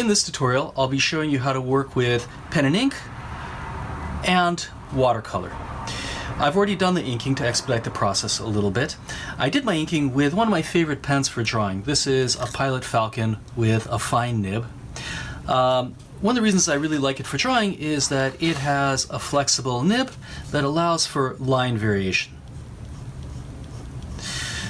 In this tutorial, I'll be showing you how to work with pen and ink and watercolor. I've already done the inking to expedite the process a little bit. I did my inking with one of my favorite pens for drawing. This is a Pilot Falcon with a fine nib. One of the reasons I really like it for drawing is that it has a flexible nib that allows for line variation.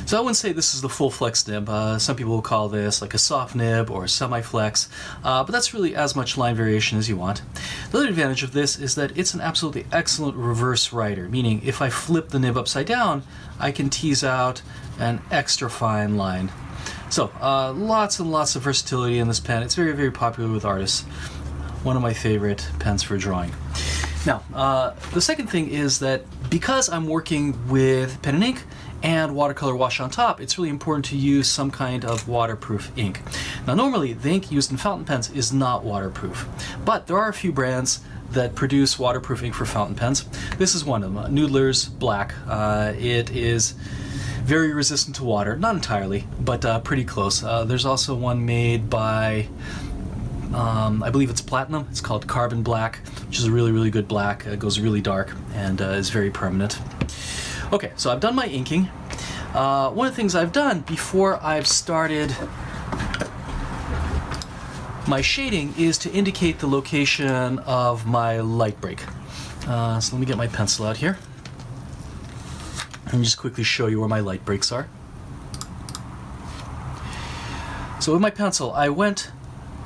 So I wouldn't say this is the full flex nib. Some people will call this like a soft nib or semi-flex, but that's really as much line variation as you want. The other advantage of this is that it's an absolutely excellent reverse writer, meaning if I flip the nib upside down, I can tease out an extra fine line. So lots and lots of versatility in this pen. It's very, very popular with artists. One of my favorite pens for drawing. Now, the second thing is that because I'm working with pen and ink and watercolor wash on top, it's really important to use some kind of waterproof ink. Now, normally the ink used in fountain pens is not waterproof, but there are a few brands that produce waterproof ink for fountain pens. This is one of them, Noodler's Black. It is very resistant to water, not entirely, but pretty close. There's also one made by I believe it's platinum. It's called Carbon Black, which is a really, really good black. It goes really dark and is very permanent. Okay, so I've done my inking. One of the things I've done before I've started my shading is to indicate the location of my light break. So let me get my pencil out here and just quickly show you where my light breaks are. So with my pencil, I went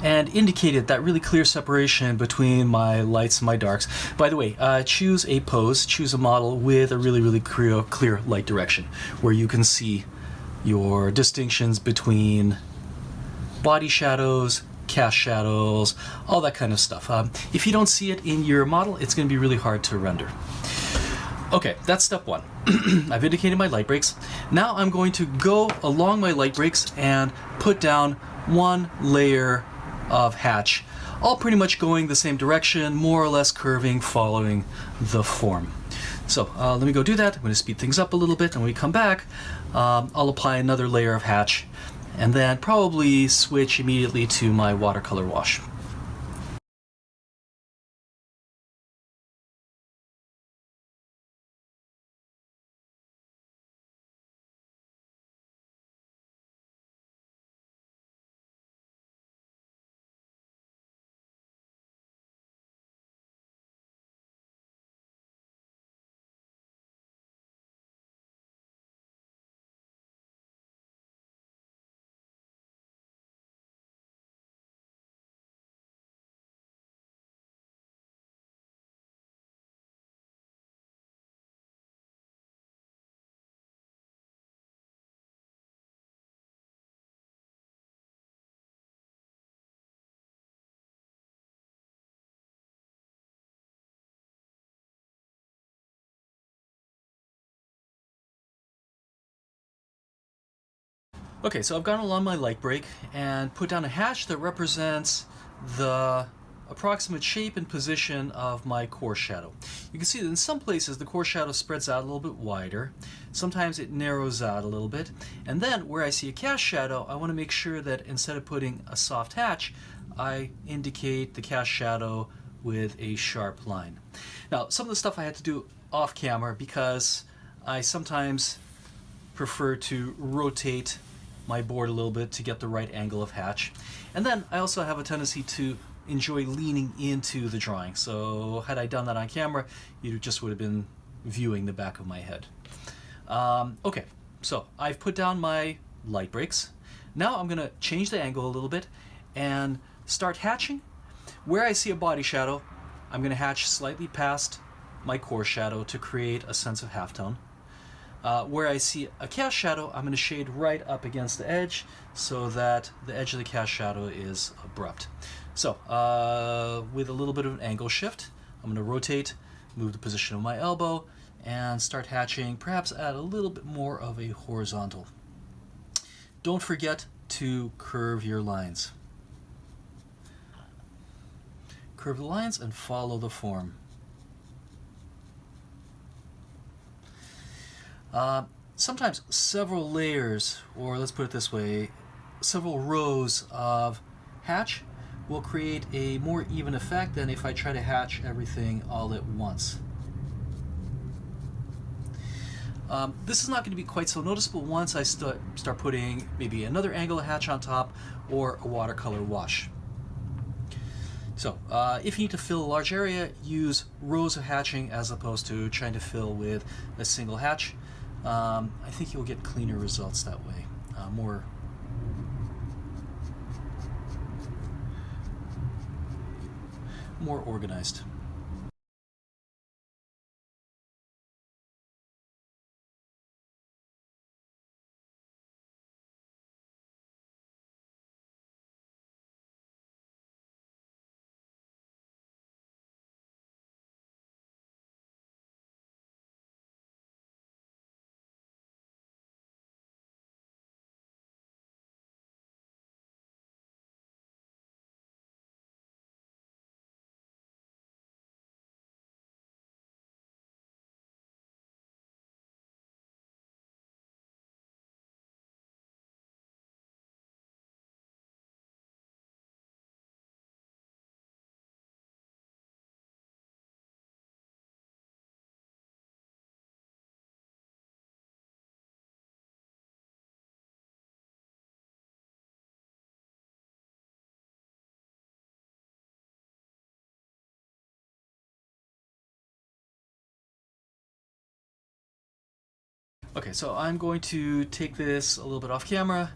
and indicated that really clear separation between my lights and my darks. By the way, choose a pose, choose a model with a really, really clear light direction, where you can see your distinctions between body shadows, cast shadows, all that kind of stuff. If you don't see it in your model, it's going to be really hard to render. Okay, that's step one. I've indicated my light breaks. Now I'm going to go along my light breaks and put down one layer of hatch, all pretty much going the same direction, more or less curving, following the form. So let me go do that. I'm going to speed things up a little bit, and when we come back, I'll apply another layer of hatch, and then probably switch immediately to my watercolor wash. Okay, so I've gone along my light break and put down a hatch that represents the approximate shape and position of my core shadow. You can see that in some places the core shadow spreads out a little bit wider. Sometimes it narrows out a little bit. And then where I see a cast shadow, I want to make sure that instead of putting a soft hatch, I indicate the cast shadow with a sharp line. Now, some of the stuff I had to do off camera because I sometimes prefer to rotate my board a little bit to get the right angle of hatch. And then I also have a tendency to enjoy leaning into the drawing. So had I done that on camera, you just would have been viewing the back of my head. Okay, so I've put down my light breaks. Now I'm gonna change the angle a little bit and start hatching. Where I see a body shadow, I'm gonna hatch slightly past my core shadow to create a sense of halftone. Where I see a cast shadow, I'm going to shade right up against the edge so that the edge of the cast shadow is abrupt. So with a little bit of an angle shift, I'm going to rotate, move the position of my elbow, and start hatching, perhaps add a little bit more of a horizontal. Don't forget to curve your lines. Curve the lines and follow the form. Sometimes several layers, or let's put it this way, several rows of hatch will create a more even effect than if I try to hatch everything all at once. This is not going to be quite so noticeable once I start putting maybe another angle of hatch on top or a watercolor wash. So if you need to fill a large area, use rows of hatching as opposed to trying to fill with a single hatch. I think you'll get cleaner results that way, more organized. Okay, so I'm going to take this a little bit off camera,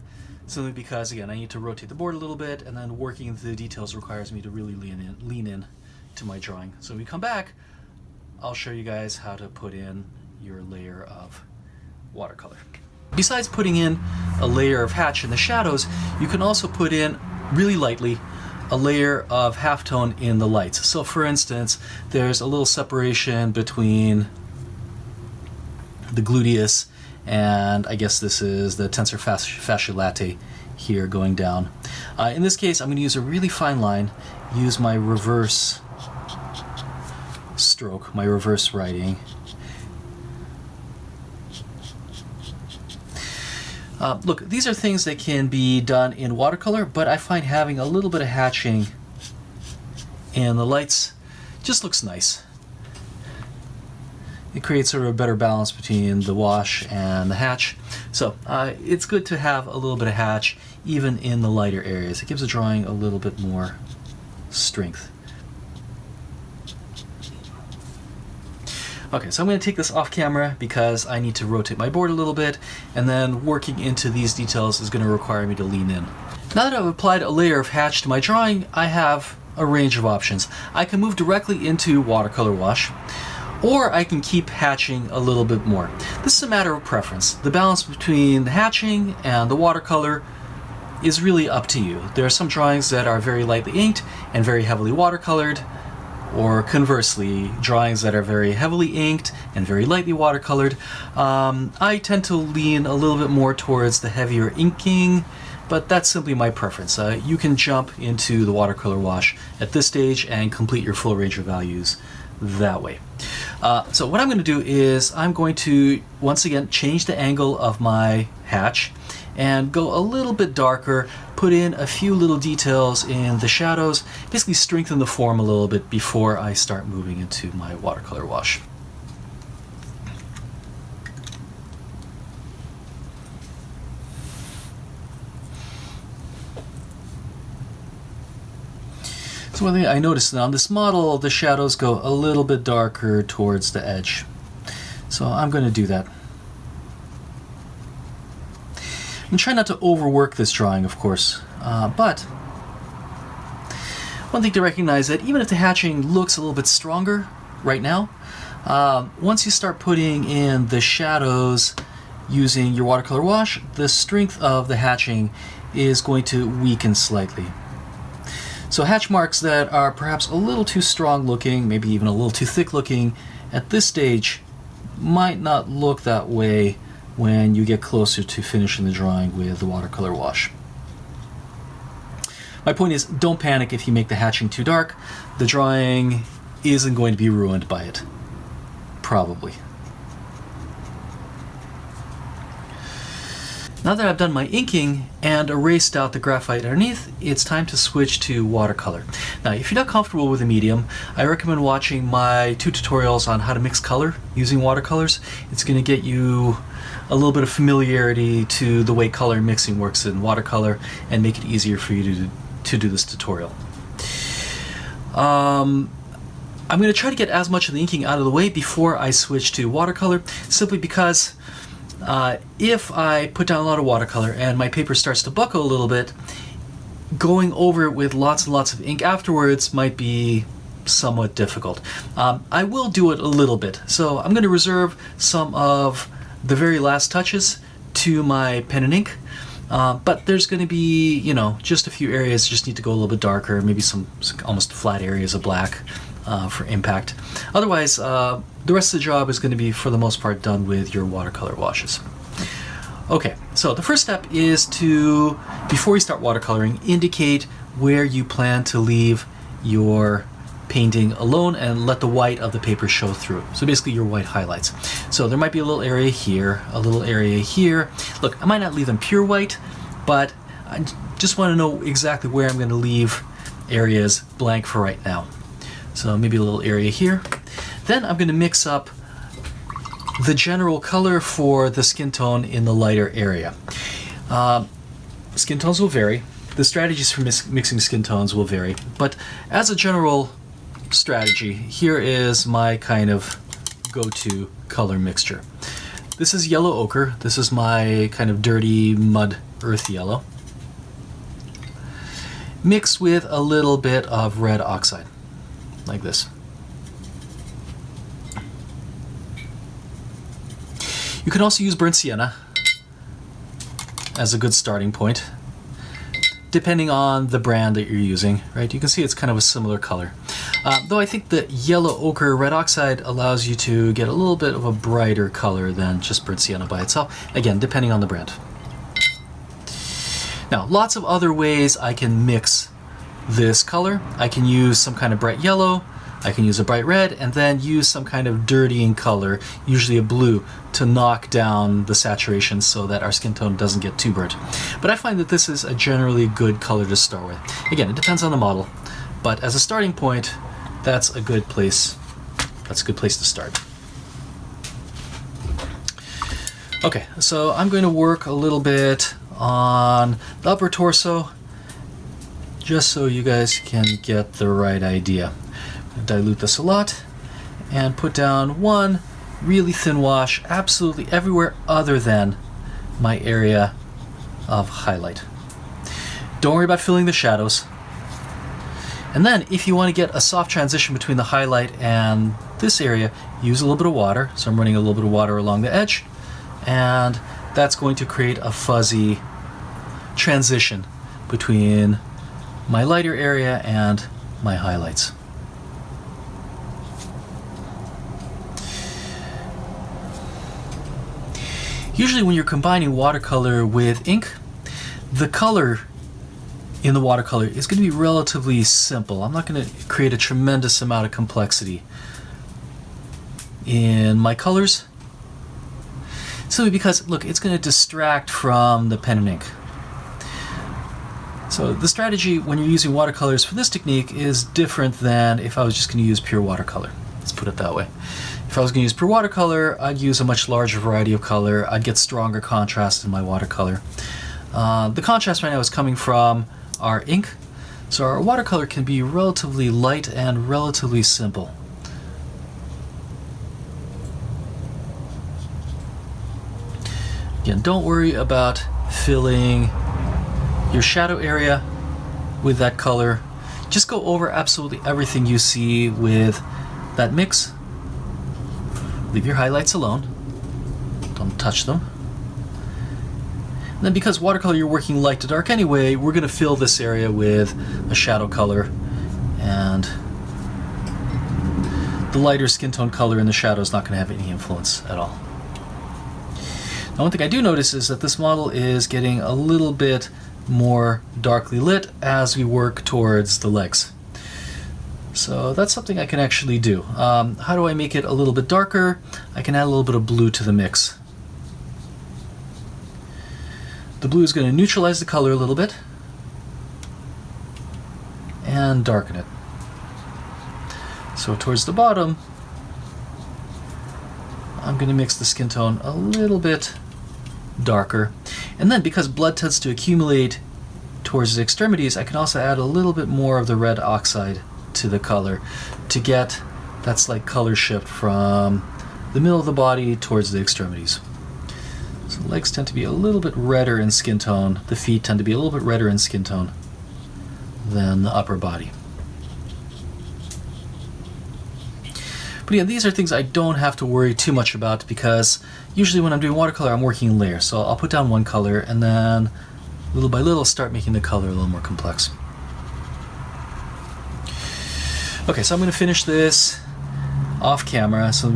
simply because, again, I need to rotate the board a little bit, and then working into the details requires me to really lean in to my drawing. So when we come back, I'll show you guys how to put in your layer of watercolor. Besides putting in a layer of hatch in the shadows, you can also put in, really lightly, a layer of halftone in the lights. So for instance, there's a little separation between the gluteus and I guess this is the tensor fasciae latae here going down. In this case, I'm going to use a really fine line, use my reverse stroke, my reverse writing. Look, these are things that can be done in watercolor, but I find having a little bit of hatching in the lights just looks nice. It creates sort of a better balance between the wash and the hatch. So it's good to have a little bit of hatch even in the lighter areas. It gives the drawing a little bit more strength. Okay, so I'm going to take this off camera because I need to rotate my board a little bit, and then working into these details is going to require me to lean in. Now that I've applied a layer of hatch to my drawing, I have a range of options. I can move directly into watercolor wash, or I can keep hatching a little bit more. This is a matter of preference. The balance between the hatching and the watercolor is really up to you. There are some drawings that are very lightly inked and very heavily watercolored, or conversely, drawings that are very heavily inked and very lightly watercolored. I tend to lean a little bit more towards the heavier inking, but that's simply my preference. You can jump into the watercolor wash at this stage and complete your full range of values that way. So what I'm going to do is I'm going to once again change the angle of my hatch and go a little bit darker, put in a few little details in the shadows, basically strengthen the form a little bit before I start moving into my watercolor wash. So one thing I noticed on this model, the shadows go a little bit darker towards the edge. So I'm going to do that. And try not to overwork this drawing, of course, but one thing to recognize that even if the hatching looks a little bit stronger right now, once you start putting in the shadows using your watercolor wash, the strength of the hatching is going to weaken slightly. So hatch marks that are perhaps a little too strong looking, maybe even a little too thick looking, at this stage might not look that way when you get closer to finishing the drawing with the watercolor wash. My point is, don't panic if you make the hatching too dark. The drawing isn't going to be ruined by it. Probably. Now that I've done my inking and erased out the graphite underneath, it's time to switch to watercolor. Now, if you're not comfortable with a medium, I recommend watching my 2 tutorials on how to mix color using watercolors. It's going to get you a little bit of familiarity to the way color mixing works in watercolor and make it easier for you to do this tutorial. I'm going to try to get as much of the inking out of the way before I switch to watercolor, simply because if I put down a lot of watercolor and my paper starts to buckle a little bit, going over it with lots and lots of ink afterwards might be somewhat difficult. I will do it a little bit, so I'm going to reserve some of the very last touches to my pen and ink, but there's going to be, just a few areas just need to go a little bit darker, maybe some almost flat areas of black for impact. Otherwise, the rest of the job is going to be, for the most part, done with your watercolor washes. Okay, so the first step is to, before you start watercoloring, indicate where you plan to leave your painting alone and let the white of the paper show through. So basically your white highlights. So there might be a little area here, a little area here. Look, I might not leave them pure white, but I just want to know exactly where I'm going to leave areas blank for right now. So maybe a little area here. Then I'm going to mix up the general color for the skin tone in the lighter area. Skin tones will vary. The strategies for mixing skin tones will vary. But as a general strategy, here is my kind of go-to color mixture. This is yellow ochre. This is my kind of dirty mud earth yellow, mixed with a little bit of red oxide, like this. You can also use burnt sienna as a good starting point, depending on the brand that you're using, right? You can see it's kind of a similar color. Though I think the yellow ochre red oxide allows you to get a little bit of a brighter color than just burnt sienna by itself, again, depending on the brand. Now, lots of other ways I can mix this color. I can use some kind of bright yellow, I can use a bright red, and then use some kind of dirtying color, usually a blue, to knock down the saturation so that our skin tone doesn't get too burnt. But I find that this is a generally good color to start with. Again, it depends on the model, but as a starting point, that's a good place. That's a good place to start. Okay, so I'm going to work a little bit on the upper torso, just so you guys can get the right idea. Dilute this a lot and put down one really thin wash absolutely everywhere other than my area of highlight. Don't worry about filling the shadows. And then if you want to get a soft transition between the highlight and this area, use a little bit of water. So I'm running a little bit of water along the edge, and that's going to create a fuzzy transition between my lighter area and my highlights. Usually when you're combining watercolor with ink, the color in the watercolor is going to be relatively simple. I'm not going to create a tremendous amount of complexity in my colors, simply because, look, it's going to distract from the pen and ink. So the strategy when you're using watercolors for this technique is different than if I was just going to use pure watercolor. Let's put it that way. If I was going to use pure watercolor, I'd use a much larger variety of color. I'd get stronger contrast in my watercolor. The contrast right now is coming from our ink, so our watercolor can be relatively light and relatively simple. Again, don't worry about filling your shadow area with that color. Just go over absolutely everything you see with that mix. Leave your highlights alone. Don't touch them. And then because watercolor you're working light to dark anyway, we're going to fill this area with a shadow color, and the lighter skin tone color in the shadow is not going to have any influence at all. Now, one thing I do notice is that this model is getting a little bit more darkly lit as we work towards the legs. So that's something I can actually do. How do I make it a little bit darker? I can add a little bit of blue to the mix. The blue is going to neutralize the color a little bit and darken it. So towards the bottom, I'm going to mix the skin tone a little bit darker. And then because blood tends to accumulate towards the extremities, I can also add a little bit more of the red oxide to the color to get that slight color shift from the middle of the body towards the extremities. So the legs tend to be a little bit redder in skin tone. The feet tend to be a little bit redder in skin tone than the upper body. But yeah, these are things I don't have to worry too much about because usually when I'm doing watercolor, I'm working in layers. So I'll put down one color and then little by little start making the color a little more complex. Okay, so I'm going to finish this off camera, so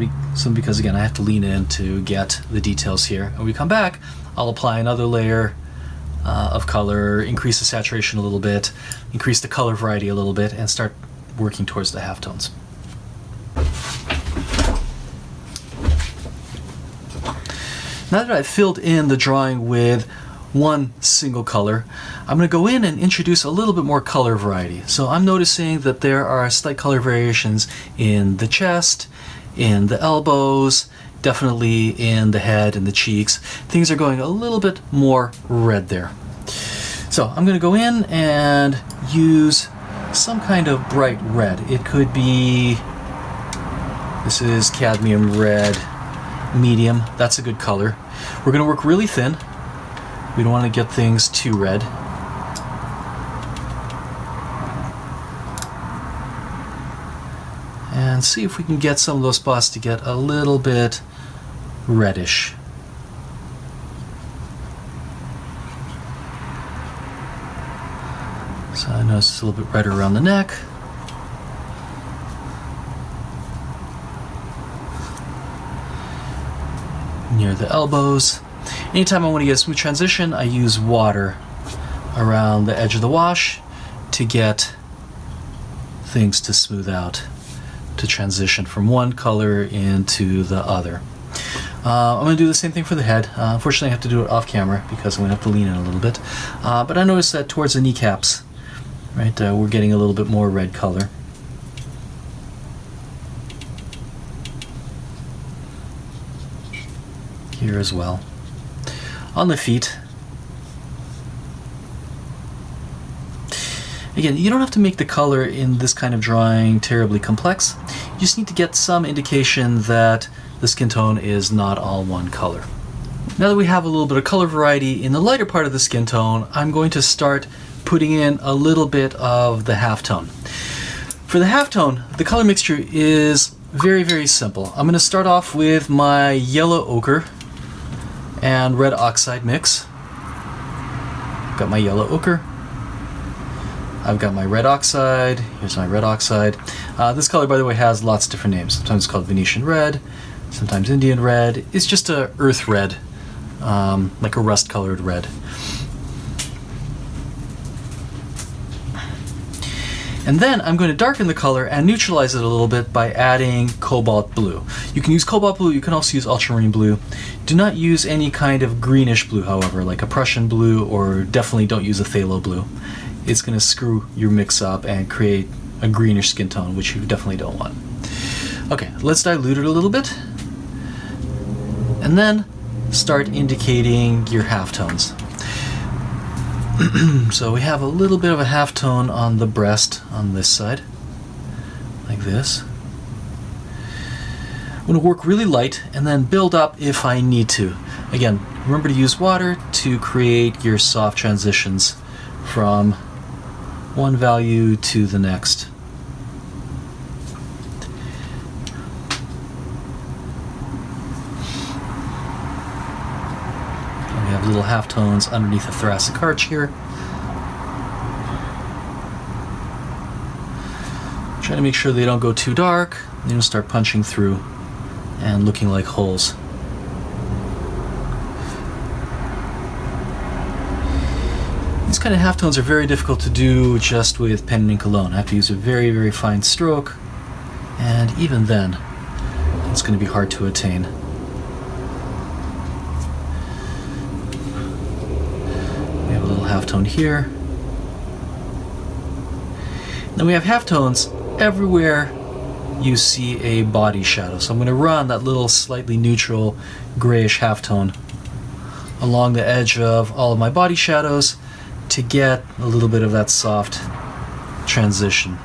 because again I have to lean in to get the details here. And when we come back, I'll apply another layer of color, increase the saturation a little bit, increase the color variety a little bit, and start working towards the halftones. Now that I've filled in the drawing with one single color, I'm going to go in and introduce a little bit more color variety. So I'm noticing that there are slight color variations in the chest, in the elbows, definitely in the head and the cheeks. Things are going a little bit more red there. So I'm going to go in and use some kind of bright red. It could be, this is cadmium red medium. That's a good color. We're going to work really thin. We don't want to get things too red. And see if we can get some of those spots to get a little bit reddish. So I notice it's a little bit redder around the neck. Near the elbows. Anytime I want to get a smooth transition, I use water around the edge of the wash to get things to smooth out, to transition from one color into the other. I'm going to do the same thing for the head. Unfortunately, I have to do it off camera because I'm going to have to lean in a little bit. But I noticed that towards the kneecaps, right, we're getting a little bit more red color. Here as well. On the feet, again, you don't have to make the color in this kind of drawing terribly complex. You just need to get some indication that the skin tone is not all one color. Now that we have a little bit of color variety in the lighter part of the skin tone, I'm going to start putting in a little bit of the halftone. For the halftone, the color mixture is very, very simple. I'm going to start off with my yellow ochre and red oxide mix. I've got my yellow ochre. I've got my red oxide. Here's my red oxide. This color, by the way, has lots of different names. Sometimes it's called Venetian red, sometimes Indian red. It's just a earth red, like a rust-colored red. And then I'm going to darken the color and neutralize it a little bit by adding cobalt blue. You can use cobalt blue, you can also use ultramarine blue. Do not use any kind of greenish blue, however, like a Prussian blue, or definitely don't use a phthalo blue. It's going to screw your mix up and create a greenish skin tone, which you definitely don't want. Okay, let's dilute it a little bit. And then start indicating your halftones. So we have a little bit of a halftone on the breast on this side, like this. I'm going to work really light and then build up if I need to. Again, remember to use water to create your soft transitions from one value to the next. And we have little halftones underneath the thoracic arch here. Try to make sure they don't go too dark. They don't start punching through and looking like holes. These kind of halftones are very difficult to do just with pen and ink alone. I have to use a very, very fine stroke, and even then, it's going to be hard to attain. halftone here. Then we have halftones everywhere you see a body shadow. So I'm going to run that little slightly neutral grayish halftone along the edge of all of my body shadows to get a little bit of that soft transition.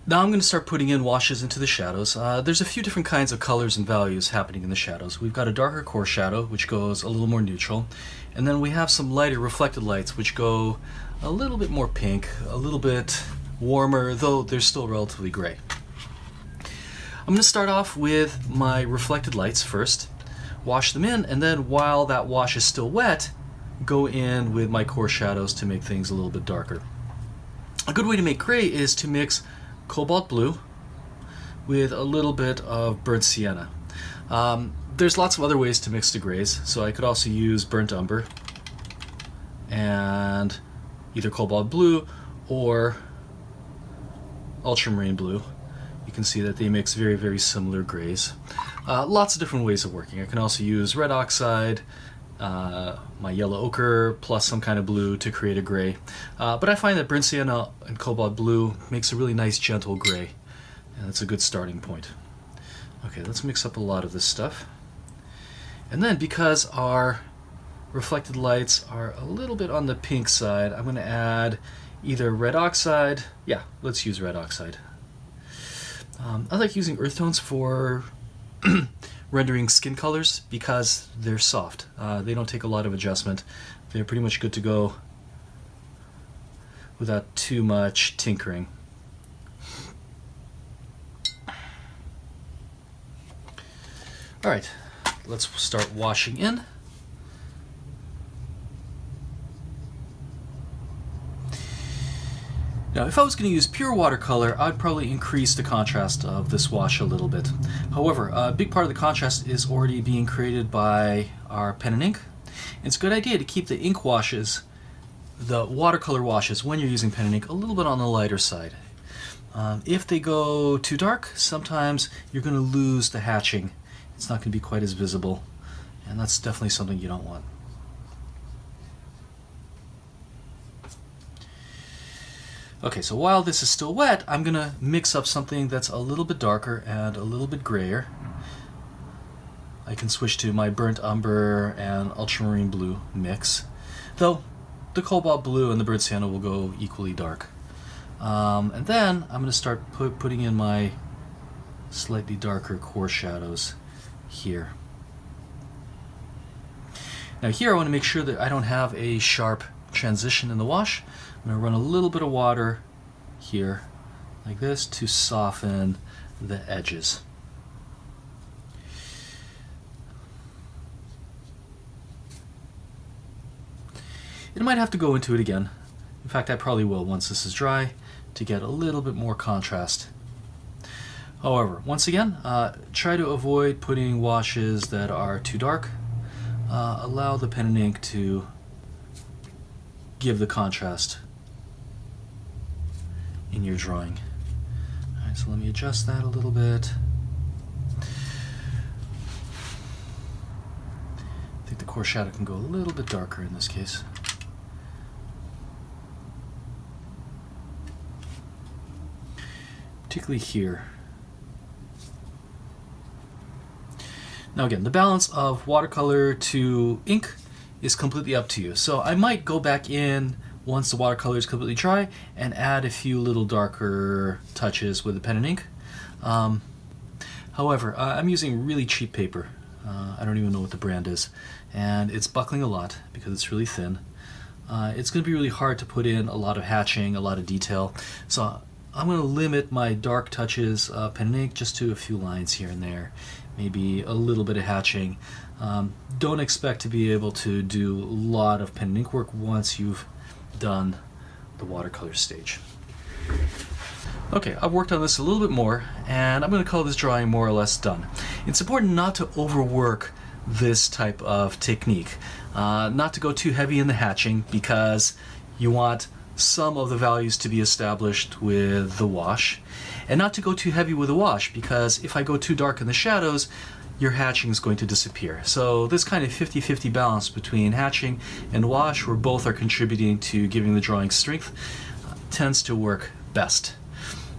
Now I'm going to start putting in washes into the shadows. There's a few different kinds of colors and values happening in the shadows. We've got a darker core shadow, which goes a little more neutral, and then we have some lighter reflected lights, which go a little bit more pink, a little bit warmer, though they're still relatively gray. I'm going to start off with my reflected lights first, wash them in, and then while that wash is still wet, go in with my core shadows to make things a little bit darker. A good way to make gray is to mix cobalt blue with a little bit of burnt sienna. There's lots of other ways to mix the grays, so I could also use burnt umber and either cobalt blue or ultramarine blue. You can see that they mix very, very similar grays. Lots of different ways of working. I can also use red oxide, my yellow ochre, plus some kind of blue to create a gray. But I find that burnt sienna and cobalt blue makes a really nice gentle gray, and that's a good starting point. Okay, let's mix up a lot of this stuff. And then because our reflected lights are a little bit on the pink side, I'm going to add either red oxide. Yeah, let's use red oxide. I like using earth tones for rendering skin colors because they're soft. They don't take a lot of adjustment. They're pretty much good to go without too much tinkering. All right, let's start washing in. Now, if I was going to use pure watercolor, I'd probably increase the contrast of this wash a little bit. However, a big part of the contrast is already being created by our pen and ink. It's a good idea to keep the ink washes, the watercolor washes, when you're using pen and ink, a little bit on the lighter side. If they go too dark, sometimes you're going to lose the hatching. It's not going to be quite as visible, and that's definitely something you don't want. Okay, so while this is still wet, I'm going to mix up something that's a little bit darker and a little bit grayer. I can switch to my burnt umber and ultramarine blue mix, though the cobalt blue and the burnt sienna will go equally dark. And then I'm going to start putting in my slightly darker core shadows here. Now here I want to make sure that I don't have a sharp transition in the wash. I'm going to run a little bit of water here, like this, to soften the edges. And I might have to go into it again. In fact, I probably will once this is dry to get a little bit more contrast. However, once again, try to avoid putting washes that are too dark. Allow the pen and ink to give the contrast in your drawing. All right, so let me adjust that a little bit. I think the core shadow can go a little bit darker in this case. Particularly here. Now again, the balance of watercolor to ink is completely up to you. So I might go back in once the watercolor is completely dry and add a few little darker touches with the pen and ink. However, I'm using really cheap paper. I don't even know what the brand is, and it's buckling a lot because it's really thin. It's going to be really hard to put in a lot of hatching, a lot of detail. So I'm going to limit my dark touches of pen and ink just to a few lines here and there, maybe a little bit of hatching. Don't expect to be able to do a lot of pen and ink work once you've done the watercolor stage. Okay, I've worked on this a little bit more, and I'm going to call this drawing more or less done. It's important not to overwork this type of technique, not to go too heavy in the hatching because you want some of the values to be established with the wash, and not to go too heavy with the wash because if I go too dark in the shadows, your hatching is going to disappear. So this kind of 50-50 balance between hatching and wash, where both are contributing to giving the drawing strength, tends to work best.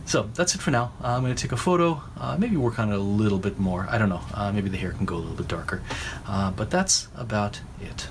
So that's it for now. I'm going to take a photo, maybe work on it a little bit more. I don't know, maybe the hair can go a little bit darker. But that's about it.